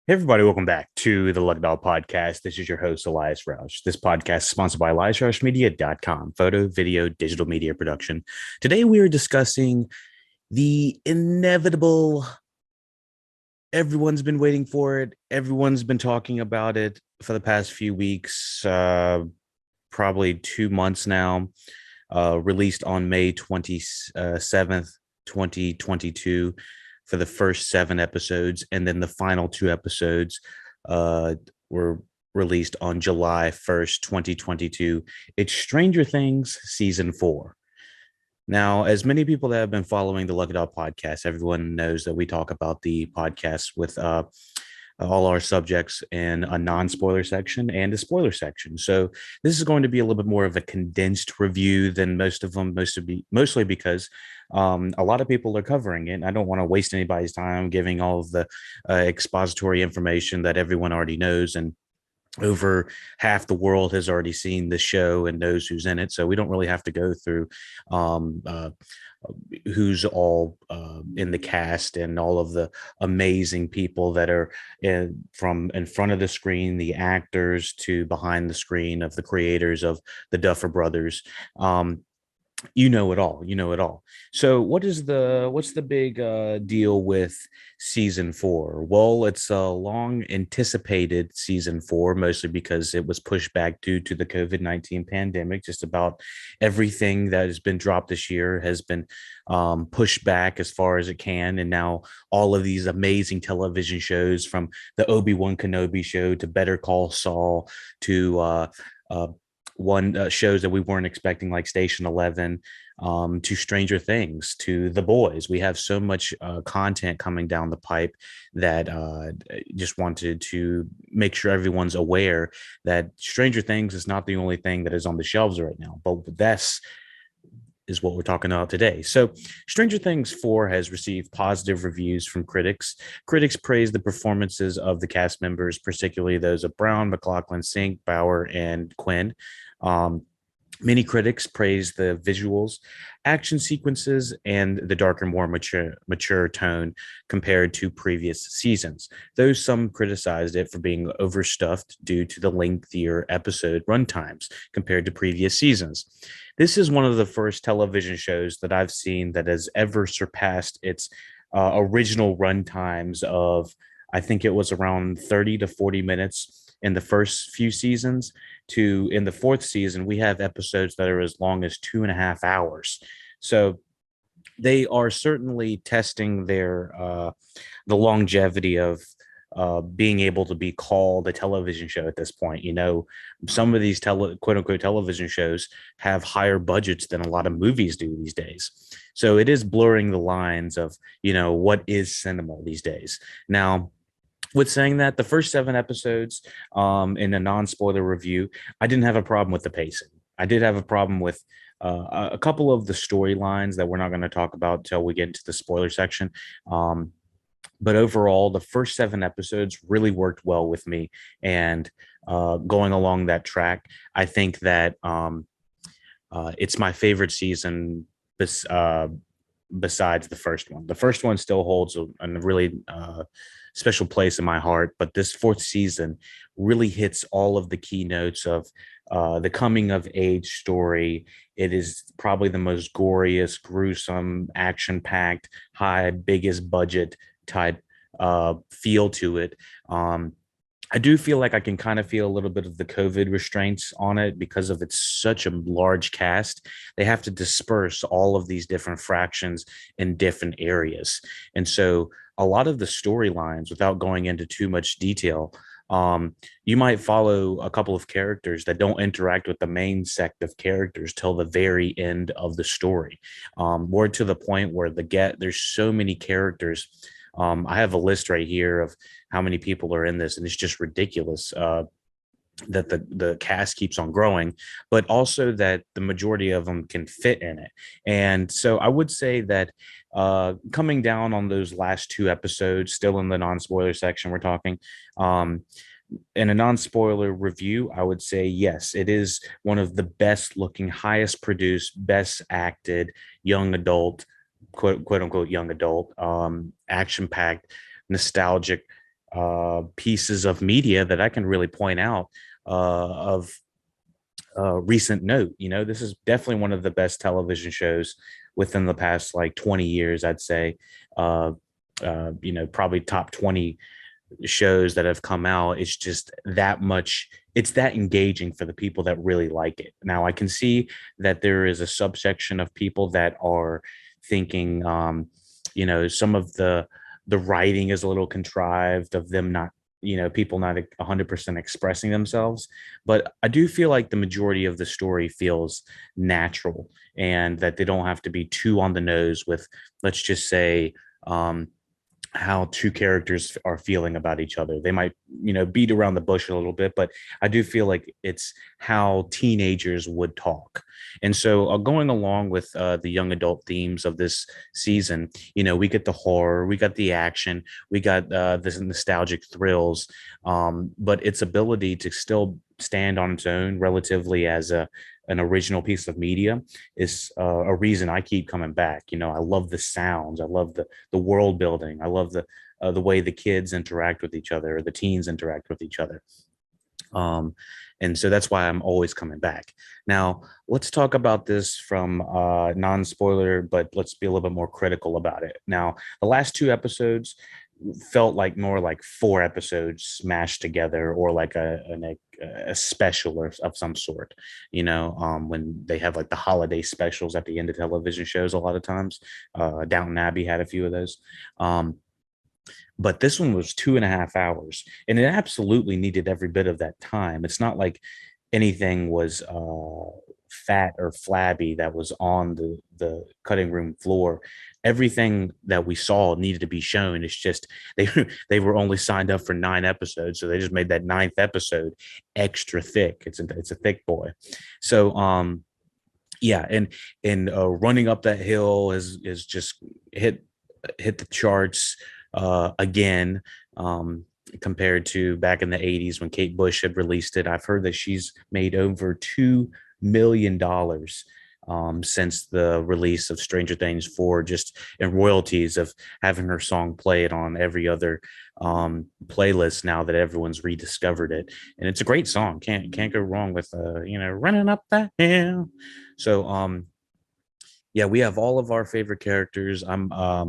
Hey everybody, welcome back to the LuckyDog podcast. This is your host, Elias Roush. This podcast is sponsored by EliasRoushMedia.com, photo, video, digital media production. Today we are discussing the inevitable, everyone's been waiting for it, everyone's been talking about it for the past few weeks, probably 2 months now, released on May 27th, 2022 for the first 7 episodes. And then the final 2 episodes were released on July 1st, 2022. It's Stranger Things Season 4. Now, as many people that have been following the Lucky Dog podcast, everyone knows that we talk about the podcast with all our subjects in a non-spoiler section and a spoiler section. So this is going to be a little bit more of a condensed review than most of them, mostly because a lot of people are covering it. And I don't want to waste anybody's time giving all of the expository information that everyone already knows. And over half the world has already seen the show and knows who's in it, so we don't really have to go through um, uh, who's all in the cast and all of the amazing people that are from in front of the screen, the actors to behind the screen of the creators of the Duffer Brothers. You know it all, So what's the big deal with season 4? Well, it's a long anticipated season 4, mostly because it was pushed back due to the COVID-19 pandemic. Just about everything that has been dropped this year has been pushed back as far as it can, and now all of these amazing television shows, from the Obi-Wan Kenobi show to Better Call Saul to uh, one shows that we weren't expecting, like Station 11, to Stranger Things, to The Boys. We have so much content coming down the pipe that just wanted to make sure everyone's aware that Stranger Things is not the only thing that is on the shelves right now. But that's is what we're talking about today. So, Stranger Things 4 has received positive reviews from critics. Critics praise the performances of the cast members, particularly those of Brown, McLaughlin, Sink, Bauer, and Quinn. Um, Many critics praise the visuals, action sequences, and the darker, more mature tone compared to previous seasons, though some criticized it for being overstuffed due to the lengthier episode runtimes compared to previous seasons. This is one of the first television shows that I've seen that has ever surpassed its original runtimes of, I think it was around 30 to 40 minutes in the first few seasons, to in the fourth season, we have episodes that are as long as 2.5 hours. So they are certainly testing the longevity of being able to be called a television show at this point. Some of these quote unquote television shows have higher budgets than a lot of movies do these days. So it is blurring the lines of, what is cinema these days. Now, with saying that, the first 7 episodes, in a non-spoiler review, I didn't have a problem with the pacing. I did have a problem with a couple of the storylines that we're not going to talk about until we get into the spoiler section. But overall, the first 7 episodes really worked well with me. And going along that track, I think that it's my favorite season besides the first one. The first one still holds a really special place in my heart, but this fourth season really hits all of the keynotes of the coming of age story. It is probably the most goriest, gruesome, action packed, high, biggest budget type feel to it. I do feel like I can kind of feel a little bit of the COVID restraints on it because of it's such a large cast. They have to disperse all of these different fractions in different areas. And so a lot of the storylines, without going into too much detail, you might follow a couple of characters that don't interact with the main sect of characters till the very end of the story. More to the point where there's so many characters. I have a list right here of how many people are in this, and it's just ridiculous that the cast keeps on growing, but also that the majority of them can fit in it. And so I would say that coming down on those last 2 episodes, still in the non-spoiler section, we're talking. In a non-spoiler review, I would say yes, it is one of the best looking, highest produced, best acted young adult, quote unquote young adult, action packed, nostalgic pieces of media that I can really point out of recent note. This is definitely one of the best television shows within the past like 20 years, I'd say. Uh, Probably top 20 shows that have come out. It's just that much, it's that engaging for the people that really like it. Now I can see that there is a subsection of people that are thinking, some of the writing is a little contrived, of them not, people not 100% expressing themselves. But I do feel like the majority of the story feels natural, and that they don't have to be too on the nose with, let's just say, um, how two characters are feeling about each other. They might, beat around the bush a little bit, but I do feel like it's how teenagers would talk. And so, going along with the young adult themes of this season, we get the horror, we got the action, we got this nostalgic thrills, but its ability to still stand on its own relatively as an original piece of media is a reason I keep coming back. I love the sounds, I love the world building, I love the way the kids interact with each other, or the teens interact with each other. Um, and so that's why I'm always coming back. Now, let's talk about this from non-spoiler, but let's be a little bit more critical about it. Now, the last two episodes felt like more like four episodes smashed together, or like a special or of some sort. When they have like the holiday specials at the end of television shows, a lot of times, Downton Abbey had a few of those. But this one was 2.5 hours, and it absolutely needed every bit of that time. It's not like anything was fat or flabby that was on the cutting room floor. Everything that we saw needed to be shown. It's just they they were only signed up for 9 episodes, so they just made that ninth episode extra thick. It's a thick boy. So yeah, and running up that hill is just hit the charts again, compared to back in the 80s when Kate Bush had released it. I've heard that she's made over $2 million since the release of Stranger Things 4, just in royalties of having her song played on every other playlist now that everyone's rediscovered it. And it's a great song. Can't go wrong with running up that hill. So yeah, we have all of our favorite characters. I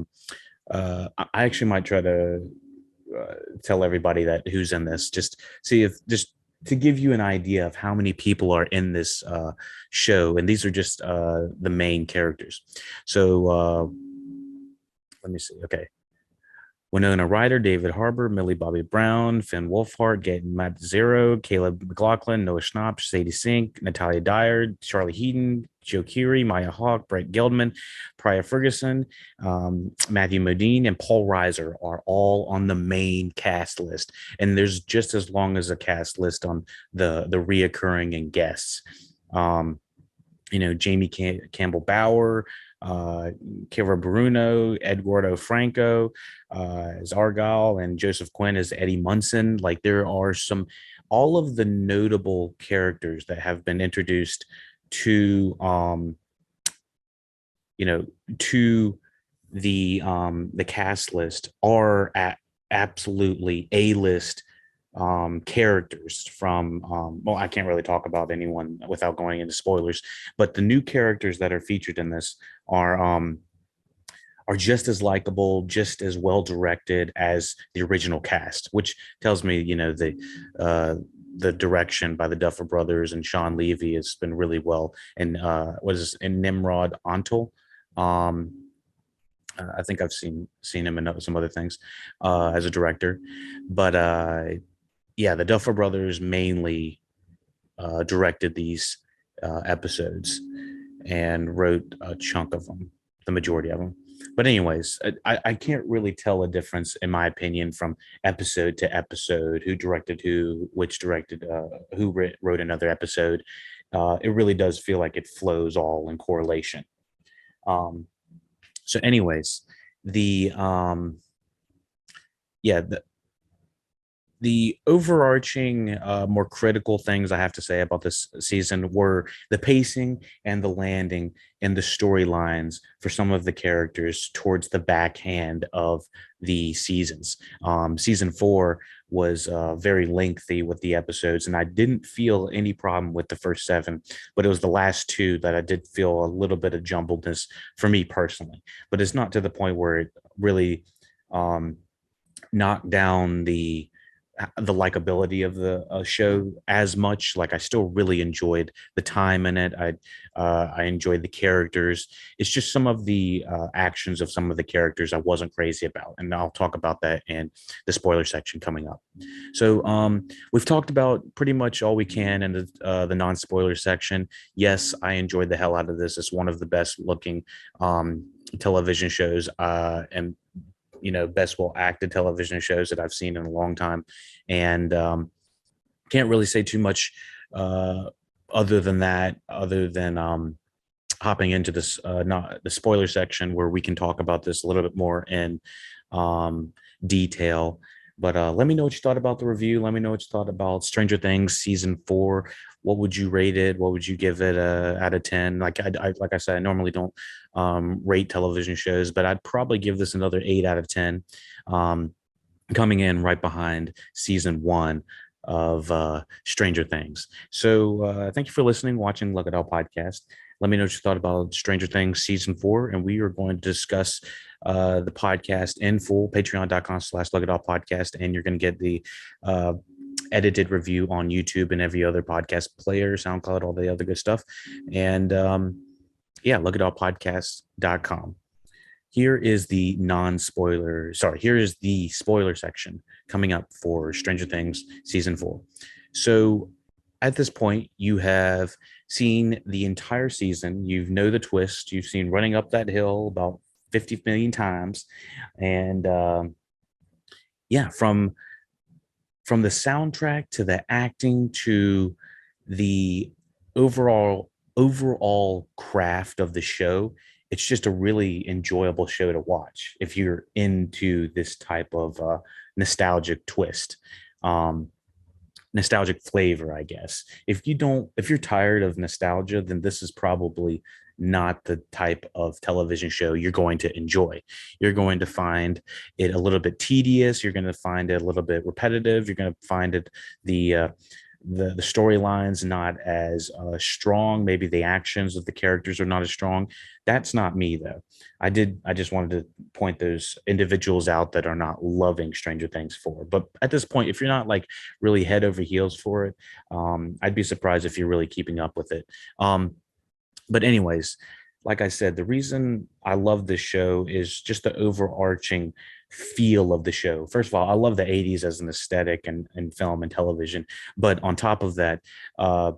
actually might try to tell everybody that who's in this, just see if just to give you an idea of how many people are in this show, and these are just the main characters. So let me see. Okay, Winona Ryder, David Harbour, Millie Bobby Brown, Finn Wolfhard, Gaten Matt Zero, Caleb McLaughlin, Noah Schnapp, Sadie Sink, Natalia Dyer, Charlie Heaton, Joe Keery, Maya Hawke, Brett Geldman, Priya Ferguson, Matthew Modine, and Paul Reiser are all on the main cast list. And there's just as long as a cast list on the reoccurring and guests. Jamie Campbell Bower, Kira Bruno, Eduardo Franco as Argyle, and Joseph Quinn as Eddie Munson. Like, there are all of the notable characters that have been introduced to, to the cast list are at absolutely A-list characters from, well, I can't really talk about anyone without going into spoilers, but the new characters that are featured in this are just as likable, just as well directed as the original cast, which tells me, the direction by the Duffer Brothers and Sean Levy has been really well. And was in Nimrod Antal. I think I've seen him in some other things as a director, but yeah, the Duffer Brothers mainly directed these episodes and wrote a chunk of them, the majority of them. But anyways, I can't really tell a difference, in my opinion, from episode to episode, who directed who, which directed who wrote another episode. It really does feel like it flows all in correlation. So anyways, the yeah, the overarching, more critical things I have to say about this season were the pacing and the landing and the storylines for some of the characters towards the backhand of the seasons. Season four was very lengthy with the episodes, and I didn't feel any problem with the first seven, but it was the last two that I did feel a little bit of jumbledness for me personally. But it's not to the point where it really um, knocked down the likability of the show as much. Like I still really enjoyed the time in it. I enjoyed the characters. It's just some of the actions of some of the characters I wasn't crazy about, and I'll talk about that in the spoiler section coming up. So we've talked about pretty much all we can in the non spoiler section. Yes, I enjoyed the hell out of this. It's one of the best looking television shows, and best well acted television shows that I've seen in a long time, and can't really say too much uh, other than that. Other than hopping into this not the spoiler section where we can talk about this a little bit more in um, detail. But let me know what you thought about the review. Let me know what you thought about Stranger Things season four. What would you rate it? What would you give it out of 10? Like I said, I normally don't rate television shows, but I'd probably give this another 8 out of 10. Um, Coming in right behind season one of Stranger Things. So thank you for listening, watching Look It All podcast. Let me know what you thought about Stranger Things season four, and we are going to discuss the podcast in full. Patreon.com/Look It All podcast, and you're going to get the edited review on YouTube and every other podcast player, SoundCloud, all the other good stuff. And yeah, lookitallpodcast.com. Here is the here is the spoiler section coming up for Stranger Things season four. So at this point, you have seen the entire season. You know the twist. You've seen Running Up That Hill about 50 million times. And yeah, from the soundtrack to the acting to the overall craft of the show, it's just a really enjoyable show to watch if you're into this type of nostalgic twist, um, nostalgic flavor, I guess. If you're tired of nostalgia, then this is probably not the type of television show you're going to enjoy. You're going to find it a little bit tedious. You're going to find it a little bit repetitive. You're going to find it the the storylines not as strong. Maybe the actions of the characters are not as strong. That's not me though. I just wanted to point those individuals out that are not loving Stranger Things for. But at this point, if you're not like really head over heels for it, I'd be surprised if you're really keeping up with it. But anyways, like I said, the reason I love this show is just the overarching feel of the show. First of all, I love the 80s as an aesthetic and film and television. But on top of that, uh,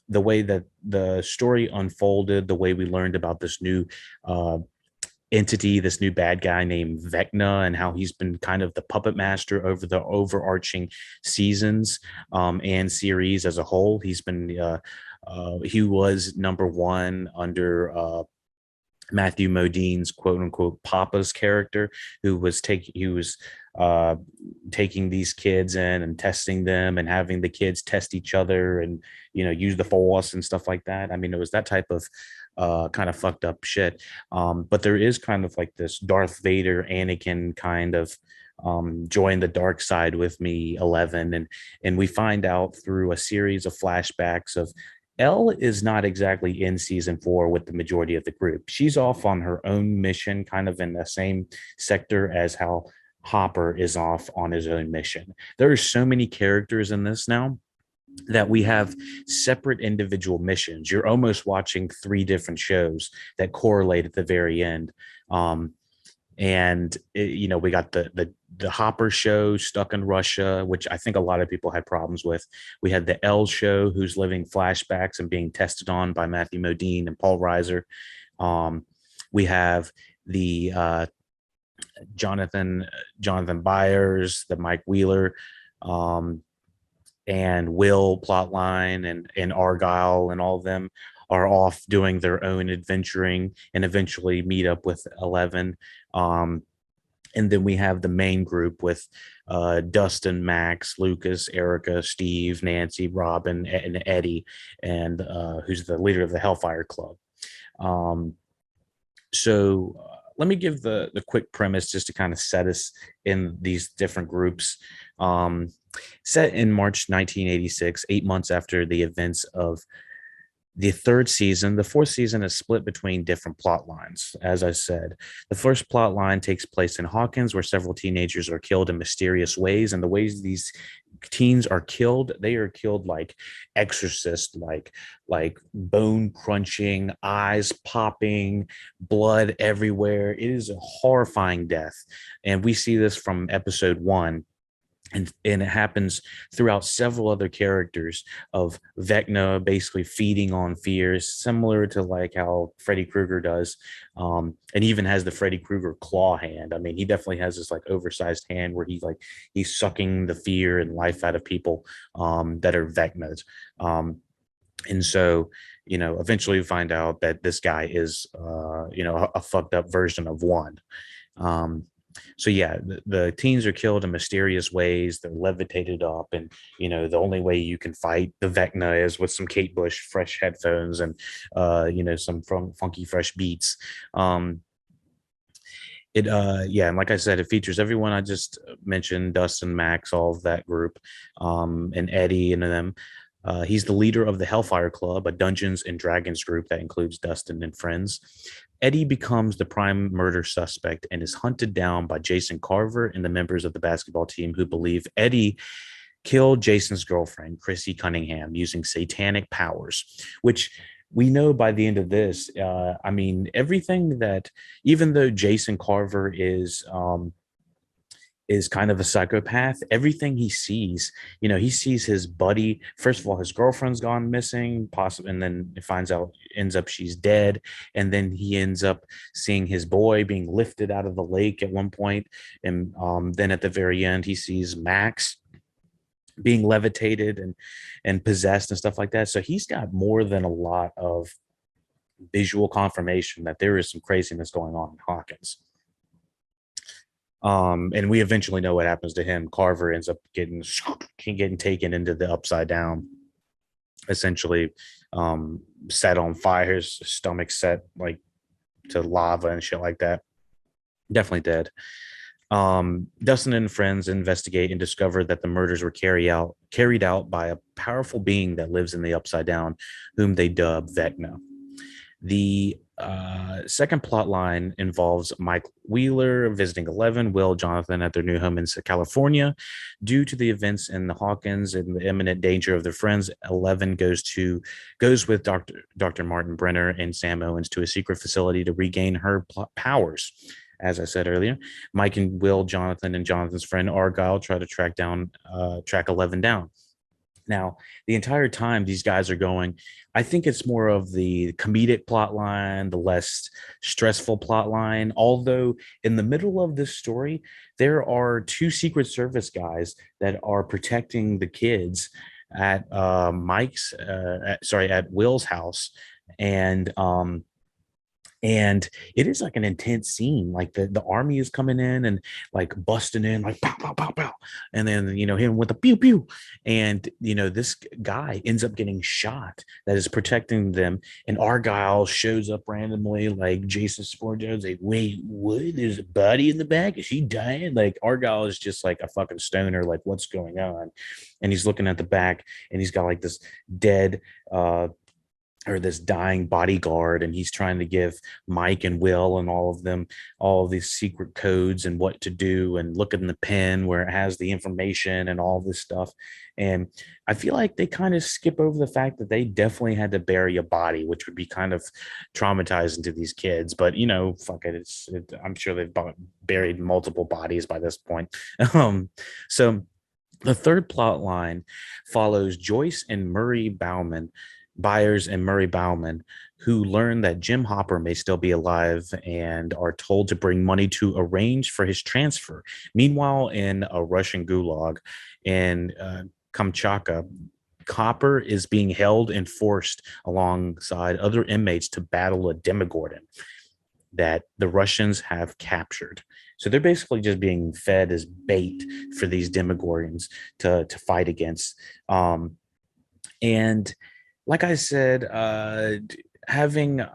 the way that the story unfolded, the way we learned about this new uh, entity, this new bad guy named Vecna, and how he's been kind of the puppet master over the overarching seasons and series as a whole. He was number one under Matthew Modine's quote unquote Papa's character, who was uh, taking these kids in and testing them and having the kids test each other and use the force and stuff like that. I mean, it was that type of kind of fucked up shit. But there is kind of like this Darth Vader, Anakin kind of join the dark side with me 11, and we find out through a series of flashbacks of Elle is not exactly in season four with the majority of the group. She's off on her own mission, kind of in the same sector as how Hopper is off on his own mission. There are so many characters in this now that we have separate individual missions. You're almost watching three different shows that correlate at the very end. And we got the Hopper show, Stuck in Russia, which I think a lot of people had problems with. We had the L show, who's living flashbacks and being tested on by Matthew Modine and Paul Reiser. We have the Jonathan Byers, the Mike Wheeler, and Will plotline, and Argyle, and all of them are off doing their own adventuring and eventually meet up with 11. And then we have the main group with Dustin, Max, Lucas, Erica, Steve, Nancy, Robin, and Eddie, and who's the leader of the Hellfire Club. Um, so let me give the quick premise just to kind of set us in these different groups. Um, Set in March 1986, 8 months after the events of the third season. The fourth season is split between different plot lines. As I said, the first plot line takes place in Hawkins, where several teenagers are killed in mysterious ways. And the ways these teens are killed, they are killed like exorcist, like bone crunching, eyes popping, blood everywhere. It is a horrifying death. And we see this from episode 1, and it happens throughout several other characters of Vecna basically feeding on fears, similar to like how Freddy Krueger does, and even has the Freddy Krueger claw hand. I mean, he definitely has this like oversized hand where he's sucking the fear and life out of people that are Vecnas. And so, eventually we find out that this guy is, a fucked up version of one. Um, so yeah, the teens are killed in mysterious ways. They're levitated up, and the only way you can fight the Vecna is with some Kate Bush fresh headphones and some funky fresh beats. And like I said, it features everyone I just mentioned: Dustin, Max, all of that group, and Eddie and them. He's the leader of the Hellfire Club, a Dungeons and Dragons group that includes Dustin and friends. Eddie becomes the prime murder suspect and is hunted down by Jason Carver and the members of the basketball team, who believe Eddie killed Jason's girlfriend, Chrissy Cunningham, using satanic powers, which we know by the end of this. I mean, everything that, even though Jason Carver is kind of a psychopath. Everything he sees, he sees his buddy. First of all, his girlfriend's gone missing, possibly, and then it ends up she's dead. And then he ends up seeing his boy being lifted out of the lake at one point. And then at the very end, he sees Max being levitated and possessed and stuff like that. So he's got more than a lot of visual confirmation that there is some craziness going on in Hawkins. And we eventually know what happens to him. Carver ends up getting taken into the upside down, essentially, set on fire, his stomach set like to lava and shit like that. Definitely dead. Dustin and friends investigate and discover that the murders were carried out by a powerful being that lives in the upside down, whom they dub Vecna. The second plot line involves Mike Wheeler visiting Eleven, Will, Jonathan at their new home in California. Due to the events in the Hawkins and the imminent danger of their friends, Eleven goes with Dr. Martin Brenner and Sam Owens to a secret facility to regain her powers. As I said earlier, Mike and Will, Jonathan, and Jonathan's friend Argyle try to track 11 down. Now, the entire time these guys are going, I think it's more of the comedic plot line, the less stressful plot line. Although in the middle of this story, there are two Secret Service guys that are protecting the kids at at Will's house, and it is like an intense scene. Like the army is coming in and like busting in, like pow, pow, pow, pow. And then, him with a pew, pew. And, this guy ends up getting shot that is protecting them. And Argyle shows up randomly, like Jason Sporjo's like, wait, what? There's a body in the back? Is she dying? Like Argyle is just like a fucking stoner. Like, what's going on? And he's looking at the back and he's got like this dead, or this dying bodyguard, and he's trying to give Mike and Will and all of them all of these secret codes and what to do, and look in the pen where it has the information and all this stuff. And I feel like they kind of skip over the fact that they definitely had to bury a body, which would be kind of traumatizing to these kids. But fuck it, I'm sure they've buried multiple bodies by this point. So the third plot line follows Joyce and Murray Byers and Murray Bauman, who learn that Jim Hopper may still be alive and are told to bring money to arrange for his transfer. Meanwhile, in a Russian gulag in Kamchatka, Hopper is being held and forced alongside other inmates to battle a Demogorgon. that the Russians have captured. So they're basically just being fed as bait for these Demogorgons to fight against. Um, and like I said, having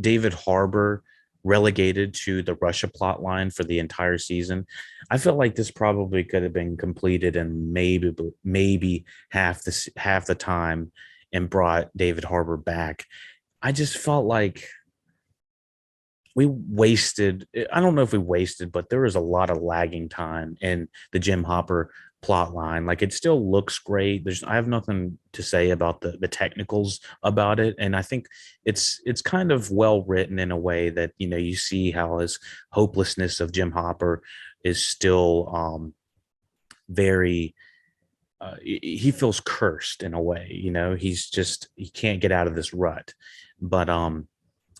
David Harbour relegated to the Russia plot line for the entire season, I felt like this probably could have been completed in maybe half the time and brought David Harbour back. I just felt like we wasted, I don't know if we wasted, but there was a lot of lagging time in the Jim Hopper plot line. Like, it still looks great. I have nothing to say about the technicals about it. And I think it's kind of well written in a way that, you see how his hopelessness of Jim Hopper is still very he feels cursed in a way. He can't get out of this rut. But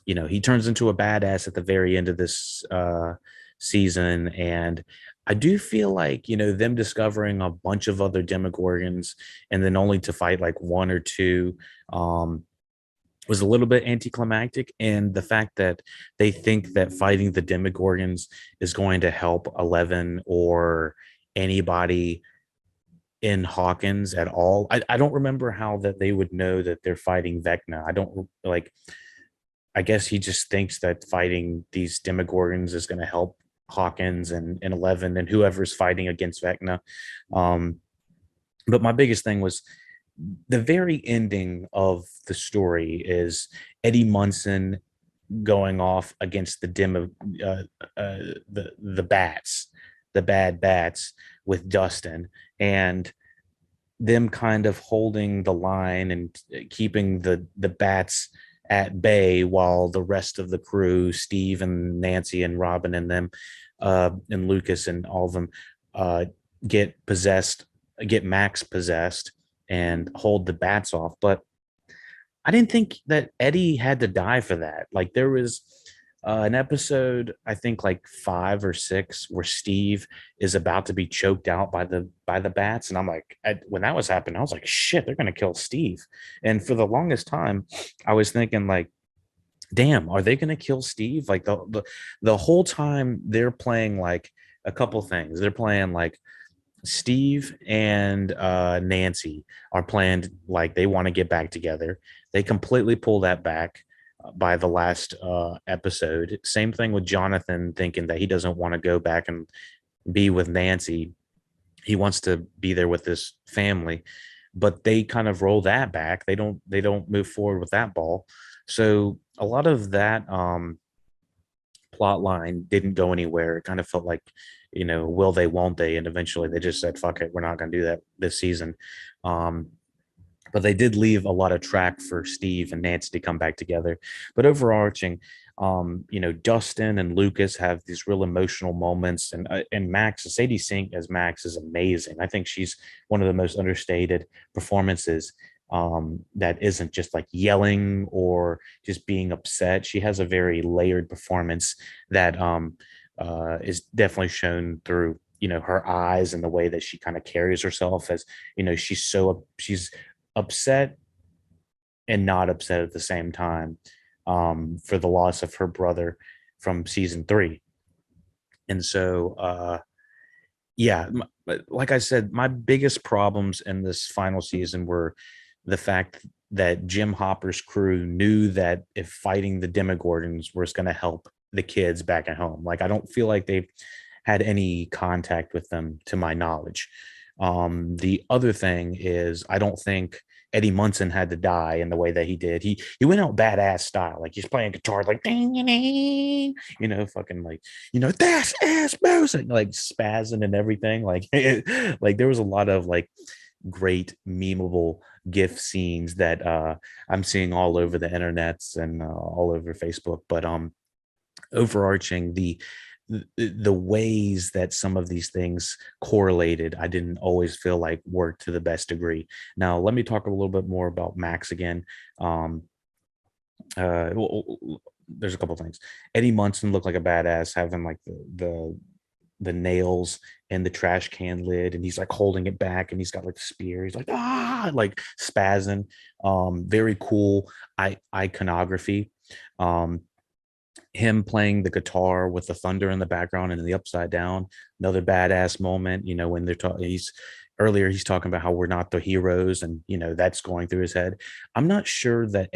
he turns into a badass at the very end of this season. And I do feel like, them discovering a bunch of other Demogorgons and then only to fight like one or two was a little bit anticlimactic. And the fact that they think that fighting the Demogorgons is going to help Eleven or anybody in Hawkins at all. I don't remember how that they would know that they're fighting Vecna. I don't like, I guess he just thinks that fighting these Demogorgons is going to help Hawkins and Eleven and whoever's fighting against Vecna. Um, but my biggest thing was the very ending of the story is Eddie Munson going off against the the bats, the bad bats with Dustin, and them kind of holding the line and keeping the bats at bay while the rest of the crew, Steve and Nancy and Robin and them, and Lucas and all of them, uh, get possessed, get Max possessed, and hold the bats off. But I didn't think that Eddie had to die for that. Like, there was an episode, I think like 5 or 6, where Steve is about to be choked out by the bats, and I'm like, when that was happening, I was like, shit, they're gonna kill Steve. And for the longest time, I was thinking like, damn, are they gonna kill Steve? Like the whole time they're playing like a couple things. They're playing like Steve and Nancy are planned like they want to get back together. They completely pull that back by the last episode. Same thing with Jonathan thinking that he doesn't want to go back and be with Nancy. He wants to be there with his family, but they kind of roll that back. They don't move forward with that ball. So a lot of that plot line didn't go anywhere. It kind of felt like, will they, won't they? And eventually they just said, fuck it, we're not going to do that this season. Um, but they did leave a lot of track for Steve and Nancy to come back together. But overarching, Dustin and Lucas have these real emotional moments, and Max, Sadie Sink as Max is amazing. I think she's one of the most understated performances that isn't just like yelling or just being upset. She has a very layered performance that is definitely shown through her eyes and the way that she kind of carries herself. As she's upset and not upset at the same time for the loss of her brother from season 3. And so yeah, like I said, my biggest problems in this final season were the fact that Jim Hopper's crew knew that if fighting the Demogorgons was going to help the kids back at home. Like, I don't feel like they had any contact with them to my knowledge. The other thing is, I don't think Eddie Munson had to die in the way that he did. He went out badass style, like he's playing guitar, like ding, ding, ding, fucking like, that's ass music, like spazzing and everything. Like, like there was a lot of like great memeable GIF scenes that I'm seeing all over the internets and all over Facebook. But overarching the ways that some of these things correlated, I didn't always feel like worked to the best degree. Now, let me talk a little bit more about Max again. There's a couple things. Eddie Munson looked like a badass, having like the nails and the trash can lid, and he's like holding it back, and he's got like the spear. He's like like spazzing. Very cool iconography. Um, him playing the guitar with the thunder in the background and in the upside down, another badass moment. When they're talking, he's talking about how we're not the heroes, and that's going through his head. I'm not sure that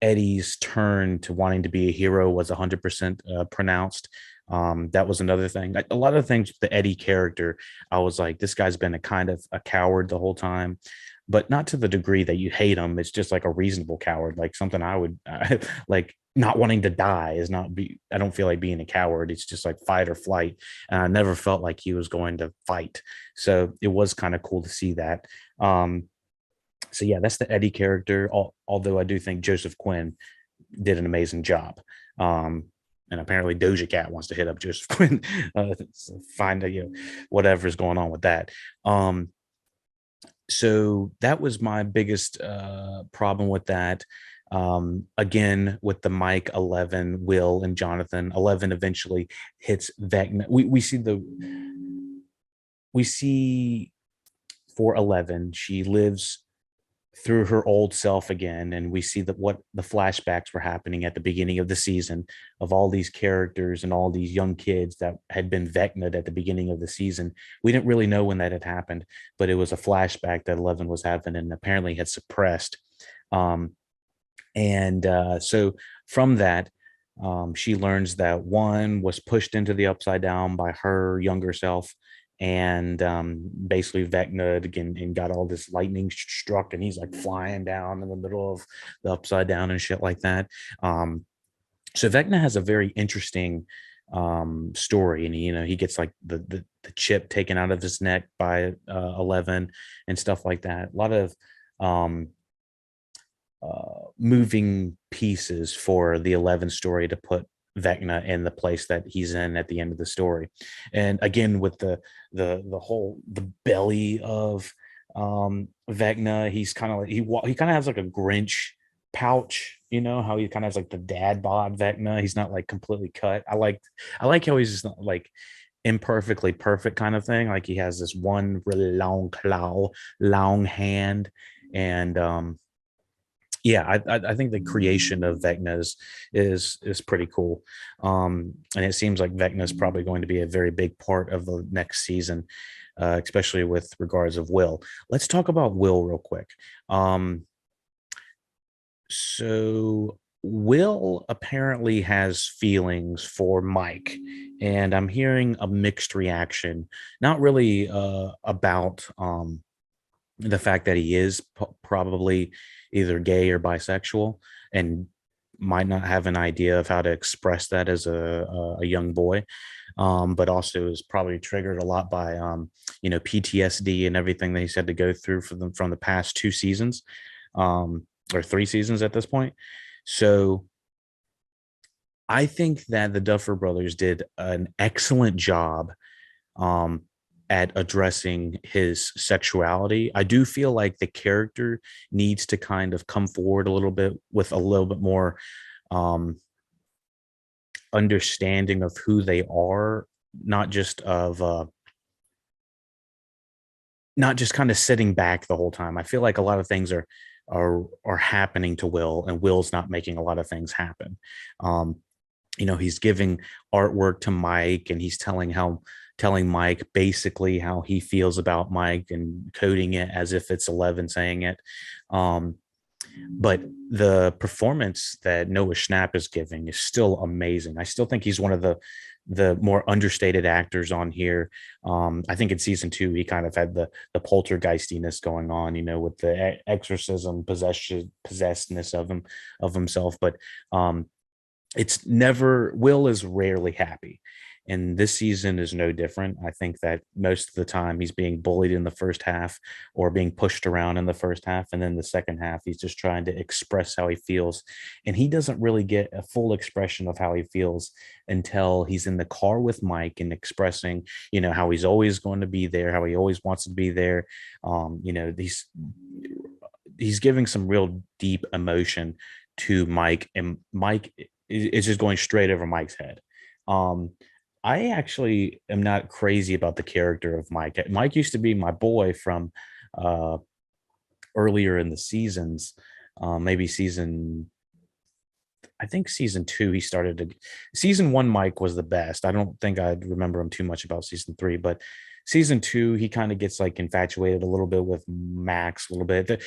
Eddie's turn to wanting to be a hero was 100% pronounced. That was another thing. A lot of things with the Eddie character, I was like, this guy's been a kind of a coward the whole time, but not to the degree that you hate him. It's just like a reasonable coward, like something I would like. Not wanting to die is not be. I don't feel like being a coward. It's just like fight or flight. And I never felt like he was going to fight. So it was kind of cool to see that. Um, so yeah, that's the Eddie character. Although I do think Joseph Quinn did an amazing job. Um, and apparently Doja Cat wants to hit up Joseph Quinn, so find whatever's going on with that. So that was my biggest problem with that. Again, with the Mike, 11, Will, and Jonathan. 11 eventually hits Vecna. We see for 11, she lives through her old self again, and we see that what the flashbacks were happening at the beginning of the season of all these characters and all these young kids that had been vecna'd at the beginning of the season. We didn't really know when that had happened, but it was a flashback that 11 was having and apparently had suppressed. And so from that, she learns that one was pushed into the upside down by her younger self, and basically Vecna again and got all this lightning struck, and he's like flying down in the middle of the upside down and shit like that. So Vecna has a very interesting story, and he gets like the chip taken out of his neck by 11 and stuff like that. A lot of um, moving pieces for the 11 story to put Vecna in the place that he's in at the end of the story. And again, with the belly of Vecna, he's kind of like he kind of has like a Grinch pouch, how he kind of has like the dad bod Vecna. He's not like completely cut. I like how he's just not like imperfectly perfect kind of thing. Like he has this one really long claw, long hand, and yeah, I think the creation of Vecna is pretty cool, and it seems like Vecna is probably going to be a very big part of the next season, especially with regards of Will. Let's talk about Will real quick. So Will apparently has feelings for Mike, and I'm hearing a mixed reaction. Not really about the fact that he is probably either gay or bisexual, and might not have an idea of how to express that as a young boy, but also is probably triggered a lot by PTSD and everything that he's had to go through from the past 2 seasons, or 3 seasons at this point. So I think that the Duffer Brothers did an excellent job um, at addressing his sexuality. I do feel like the character needs to kind of come forward a little bit with a little bit more um, understanding of who they are, not just of not just kind of sitting back the whole time. I feel like a lot of things are happening to Will, and Will's not making a lot of things happen. Um, he's giving artwork to Mike, and he's telling Mike basically how he feels about Mike and coding it as if it's 11 saying it. But the performance that Noah Schnapp is giving is still amazing. I still think he's one of the more understated actors on here. I think in season 2 he kind of had the poltergeistiness going on, with the exorcism possessedness of himself. But it's never Will is rarely happy. And this season is no different. I think that most of the time he's being bullied in the first half or being pushed around in the first half. And then the second half, he's just trying to express how he feels. And he doesn't really get a full expression of how he feels until he's in the car with Mike and expressing, how he's always going to be there, how he always wants to be there. He's giving some real deep emotion to Mike, and Mike is just going straight over Mike's head. Um, I actually am not crazy about the character of Mike. Mike used to be my boy from uh, earlier in the seasons, maybe season I think season two he started to season one Mike was the best. I don't think I'd remember him too much about season three, but season two he kind of gets like infatuated a little bit with Max a little bit. The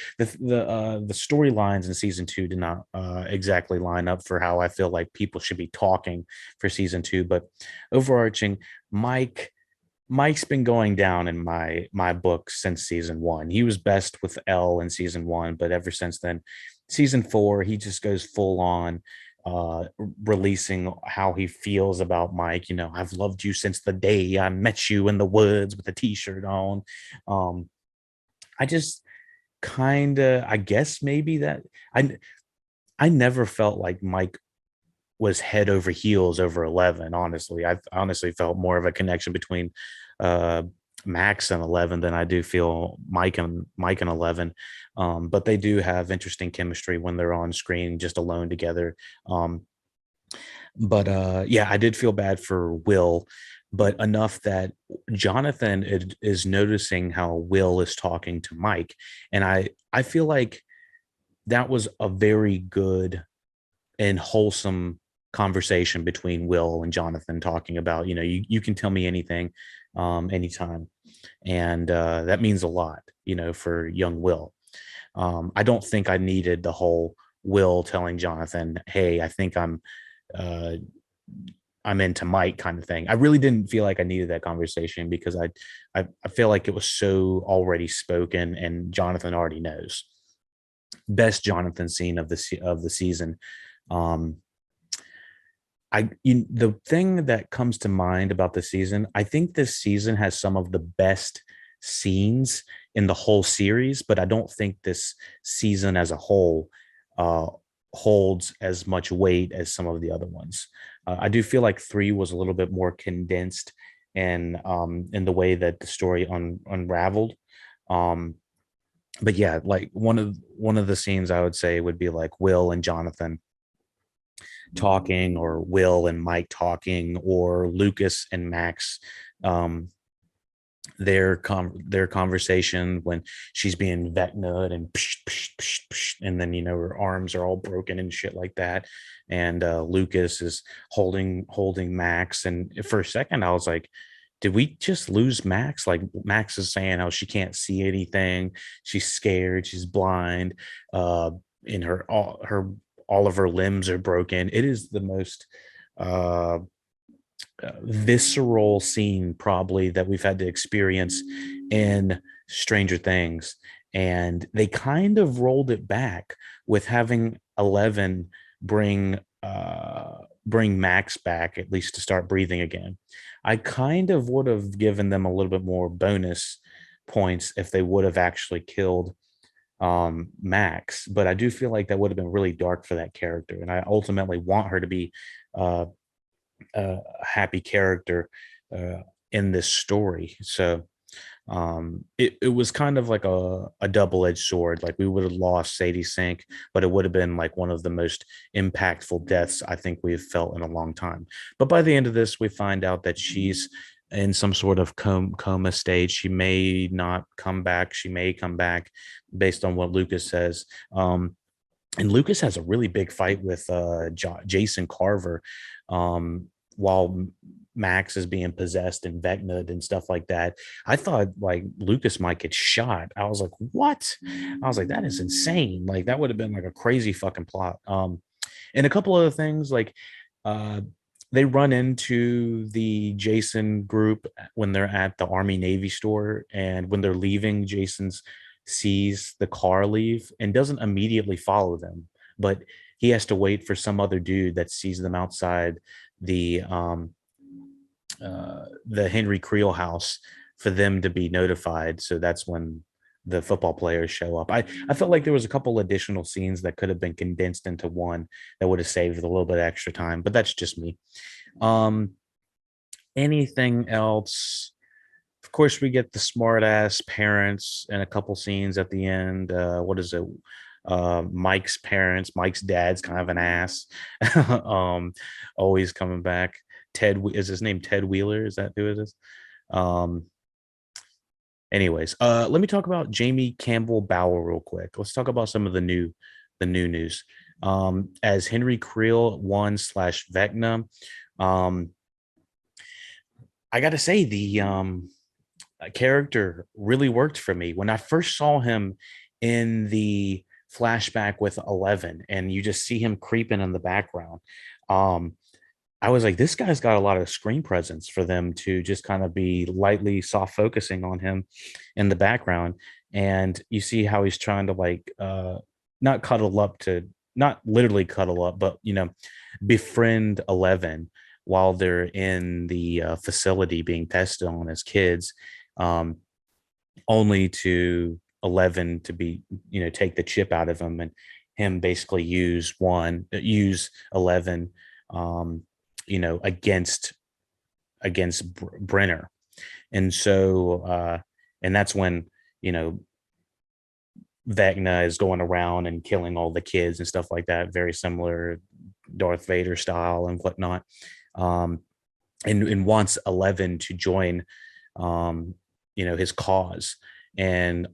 storylines in season two did not exactly line up for how I feel like people should be talking for season two, but overarching Mike Mike's been going down in my book since season one. He was best with L in season one, but ever since then, season four, he just goes full on releasing how he feels about Mike. You know, I've loved you since the day I met you in the woods with a t-shirt on. Um, I just kind of I guess maybe that I I never felt like Mike was head over heels over 11. Honestly, I honestly felt more of a connection between uh Max and 11 than I do feel Mike and 11. But they do have interesting chemistry when they're on screen just alone together. um but yeah, I did feel bad for Will, but enough that Jonathan is noticing how Will is talking to Mike, and I feel like that was a very good and wholesome conversation between Will and Jonathan, talking about, you can tell me anything, anytime. And that means a lot, for young Will. I don't think I needed the whole Will telling Jonathan, hey, I think uh, I'm into Mike kind of thing. I really didn't feel like I needed that conversation because I feel like it was so already spoken and Jonathan already knows. Best Jonathan scene of the season. Um, the thing that comes to mind about the season, I think this season has some of the best scenes in the whole series, but I don't think this season as a whole uh, holds as much weight as some of the other ones. I do feel like three was a little bit more condensed in the way that the story unraveled. Um, but yeah, like one of the scenes I would say would be like Will and Jonathan talking, or Will and Mike talking, or Lucas and Max, um their conversation when she's being Vecna'd and psh, psh, psh, psh, and then her arms are all broken and shit like that, and Lucas is holding Max, and for a second I was like, did we just lose Max? Like, Max is saying how she can't see anything, she's scared, she's blind, uh in all of her limbs are broken. It is the most uh visceral scene probably that we've had to experience in Stranger Things. And they kind of rolled it back with having 11 bring bring Max back, at least to start breathing again. I kind of would have given them a little bit more bonus points if they would have actually killed Max, but I do feel like that would have been really dark for that character, and I ultimately want her to be uh a happy character uh, in this story. So it was kind of like a double-edged sword. Like, we would have lost Sadie Sink, but it would have been like one of the most impactful deaths I think we've felt in a long time. But by the end of this, we find out that she's in some sort of coma stage. She may not come back, she may come back based on what Lucas says. And Lucas has a really big fight with Jason Carver, um, while Max is being possessed and Vecna'd and stuff like that. I thought like Lucas might get shot. I was like, what? I was like, that is insane. Like, that would have been like a crazy fucking plot. And a couple other things like uh, they run into the Jason group when they're at the Army Navy store, and when they're leaving, Jason's sees the car leave and doesn't immediately follow them, but he has to wait for some other dude that sees them outside the the Henry Creel house for them to be notified. So that's when the football players show up. I felt like there was a couple additional scenes that could have been condensed into one that would have saved a little bit of extra time, but that's just me. Um, Anything else? Of course, we get the smart ass parents and a couple scenes at the end. What is it? Mike's parents, Mike's dad's kind of an ass. um, Always coming back. Is his name Ted Wheeler? Is that who it is? Um, Anyways, let me talk about Jamie Campbell Bower real quick. Let's talk about some of the new news. as Henry Creel one slash Vecna. Um, I got to say the character really worked for me when I first saw him in the flashback with 11, and you just see him creeping in the background. Um, I was like, this guy's got a lot of screen presence for them to just kind of be lightly soft focusing on him in the background. And you see how he's trying to like not cuddle up to not literally cuddle up, but befriend 11 while they're in the facility being tested on as kids, um, only to 11 to be, take the chip out of him and him basically use 11, um, against Brenner. And so, and that's when, you know, Vecna is going around and killing all the kids and stuff like that, very similar Darth Vader style and whatnot. Um, and wants 11 to join, um, his cause. And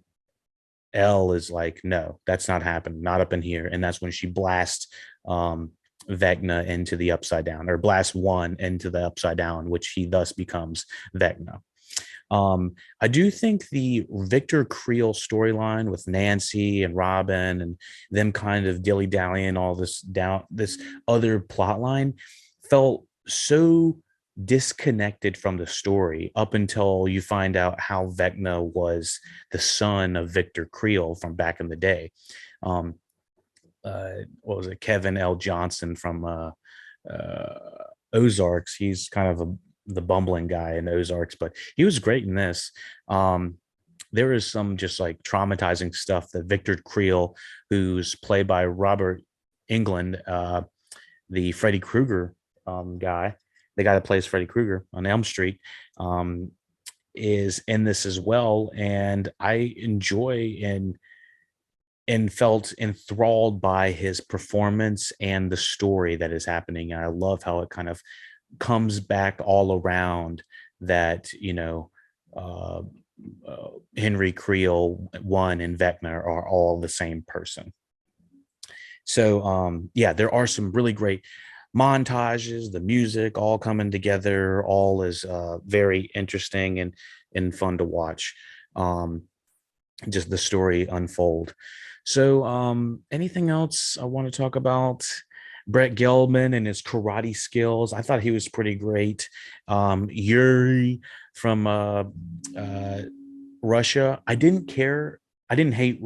Elle is like, no, that's not happening, not up in here. And that's when she blasts Vecna into the upside down, or blasts one into the upside down, which he thus becomes Vecna. I do think the Victor Creel storyline with Nancy and Robin and them kind of dilly dallying all this other plot line felt so disconnected from the story up until you find out how Vecna was the son of Victor Creel from back in the day. Um, what was it? Kevin L. Johnson from uh, Ozarks. He's kind of the bumbling guy in Ozarks, but he was great in this. There is some just like traumatizing stuff that Victor Creel, who's played by Robert England, the Freddy Krueger guy, the guy that plays Freddy Krueger on Elm Street, is in this as well. And I enjoy and felt enthralled by his performance and the story that is happening. And I love how it kind of comes back all around that, uh, Henry Creel one and Vecna are all the same person. So yeah, there are some really great montages, the music all coming together, all is very interesting and fun to watch. Um, just the story unfold. So anything else I want to talk about? Brett Gelman and his karate skills. I thought he was pretty great. Yuri from uh, Russia. I didn't care. I didn't hate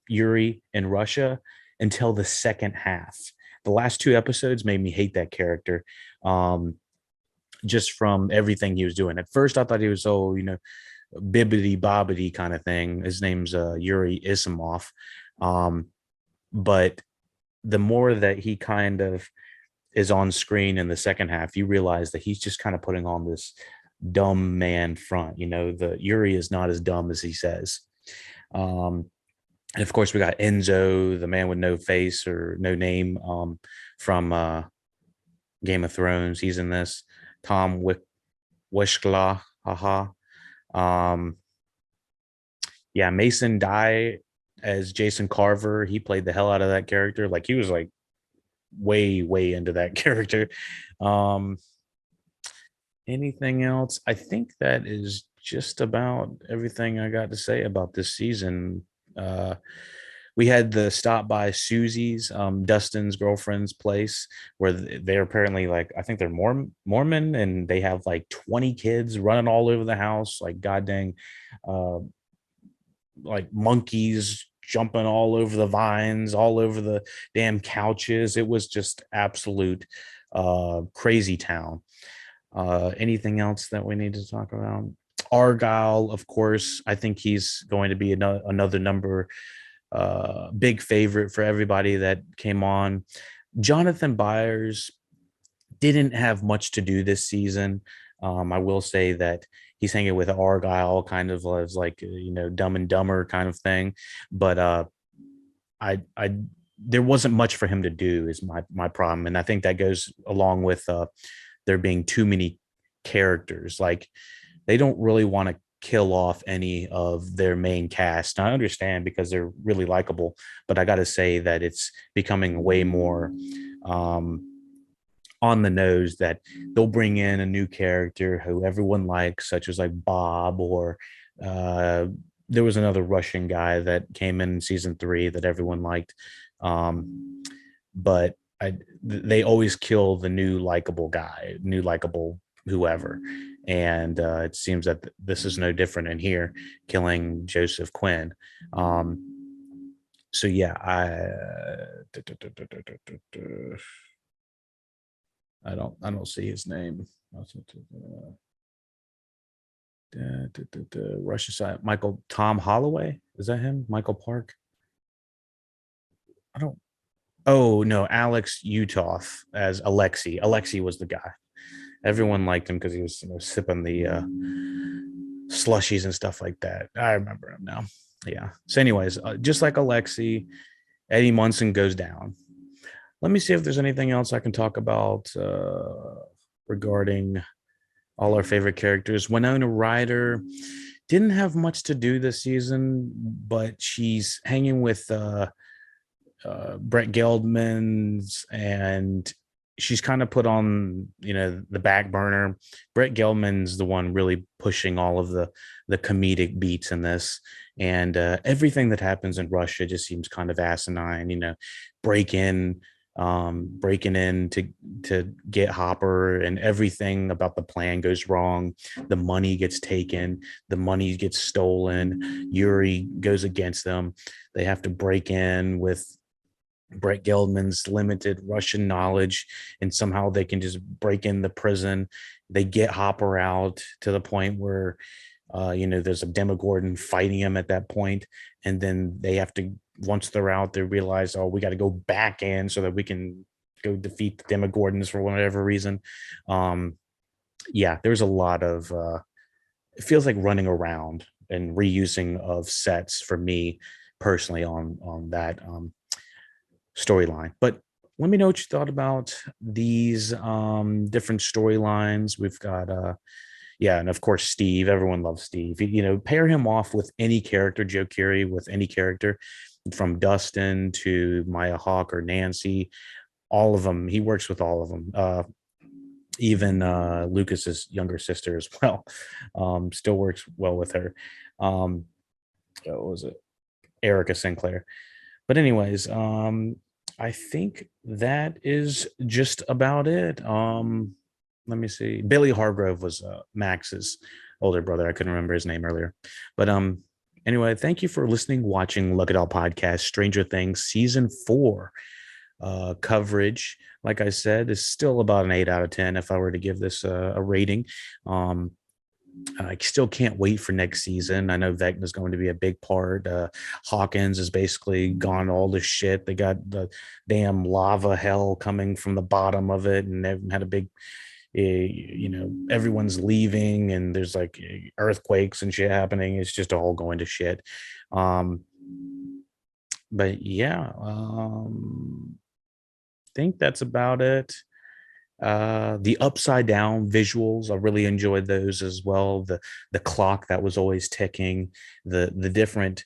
Yuri in Russia until the second half. The last two episodes made me hate that character, just from everything he was doing. At first, I thought he was bibbity bobbity kind of thing. His name's Yuri Isamov, um, but the more that he kind of is on screen in the second half, you realize that he's just kind of putting on this dumb man front. The Yuri is not as dumb as he says. Um, and of course, we got Enzo, the man with no face or no name, from Game of Thrones. He's in this. Tom Wishkla, haha. Um, yeah, Mason Dye as Jason Carver. He played the hell out of that character. Like he was like way, way into that character. Um, anything else? I think that is just about everything I got to say about this season. We had the stop by Susie's, Dustin's girlfriend's place, where they're apparently like, I think they're Mormon, and they have like 20 kids running all over the house, like god dang, uh, like monkeys jumping all over the vines, all over the damn couches. It was just absolute crazy town. Anything else that we need to talk about? Argyle, of course. I think he's going to be another number big favorite for everybody that came on. Jonathan Byers didn't have much to do this season. I will say that he's hanging with Argyle, kind of as like Dumb and Dumber kind of thing. But I there wasn't much for him to do is my problem, and I think that goes along with there being too many characters. Like they don't really want to kill off any of their main cast. And I understand because they're really likable, but I got to say that it's becoming way more um, on the nose that they'll bring in a new character who everyone likes, such as like Bob, or uh, there was another Russian guy that came in season 3 that everyone liked. But they always kill the new likable guy, new likable whoever. And it seems that this is no different in here, killing Joseph Quinn. So yeah, I don't see his name. Russian side, Michael Tom Holloway, is that him? Michael Park. I don't. Oh no, Alex Utoff as Alexei. Alexei was the guy. Everyone liked him because he was, sipping the slushies and stuff like that. I remember him now. Yeah. So, anyways, just like Alexei, Eddie Munson goes down. Let me see if there's anything else I can talk about regarding all our favorite characters. Winona Ryder didn't have much to do this season, but she's hanging with Brett Geldman's, and she's kind of put on the back burner. Brett Geldman's the one really pushing all of the comedic beats in this, and everything that happens in Russia just seems kind of asinine. Break in breaking in to get Hopper, and everything about the plan goes wrong. The money gets taken, the money gets stolen. Yuri goes against them. They have to break in with Brett Geldman's limited Russian knowledge, and somehow they can just break in the prison. They get Hopper out to the point where there's a Demogorgon fighting him at that point, and then they have to, once they're out, they realize, oh, we got to go back in so that we can go defeat the Demogorgons for whatever reason. Yeah, there's a lot of it feels like running around and reusing of sets for me personally on that storyline. But let me know what you thought about these different storylines. We've got yeah, and of course Steve. Everyone loves Steve. Pair him off with any character, Joe Keery with any character, from Dustin to Maya Hawke or Nancy. All of them. He works with all of them. Even Lucas's younger sister as well. Still works well with her. What was it? Erica Sinclair. But anyways, I think that is just about it. Let me see. Billy Hargrove was Max's older brother. I couldn't remember his name earlier. But anyway, thank you for listening, watching Look It All Podcast, Stranger Things Season 4 coverage. Like I said, is still about an 8 out of 10 if I were to give this a rating. I still can't wait for next season. I know Vecna is going to be a big part. Hawkins is basically gone all to shit. They got the damn lava hell coming from the bottom of it, and they've had a big, everyone's leaving, and there's like earthquakes and shit happening. It's just all going to shit. But yeah, think that's about it. The upside down visuals, I really enjoyed those as well. The clock that was always ticking, the different,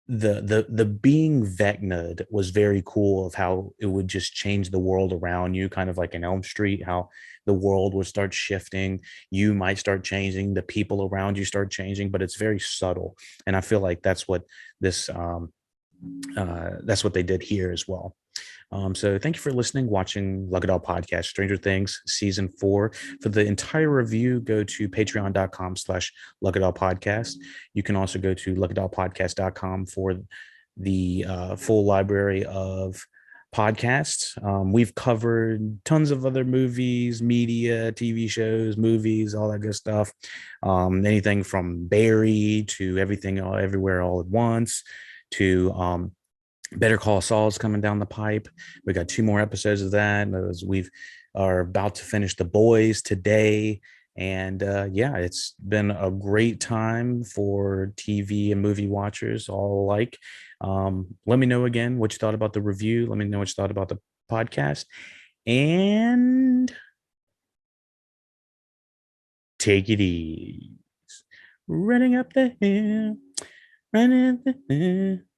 the being Vecna'd was very cool, of how it would just change the world around you, kind of like in Elm Street, how the world would start shifting. You might start changing, the people around you start changing, but it's very subtle. And I feel like that's what this that's what they did here as well. So thank you for listening, watching Lug It All Podcast, Stranger Things Season 4. For the entire review, go to patreon.com/Lug It All Podcast. You can also go to lugitallpodcast.com for the full library of podcasts. We've covered tons of other movies, media, TV shows, movies, all that good stuff. Anything from Barry to Everything Everywhere All at Once to Better Call Saul's coming down the pipe. We got 2 more episodes of that. We've are about to finish The Boys today. And yeah, it's been a great time for TV and movie watchers all alike. Let me know again what you thought about the review. Let me know what you thought about the podcast. And take it easy. running up the hill, running up the hill.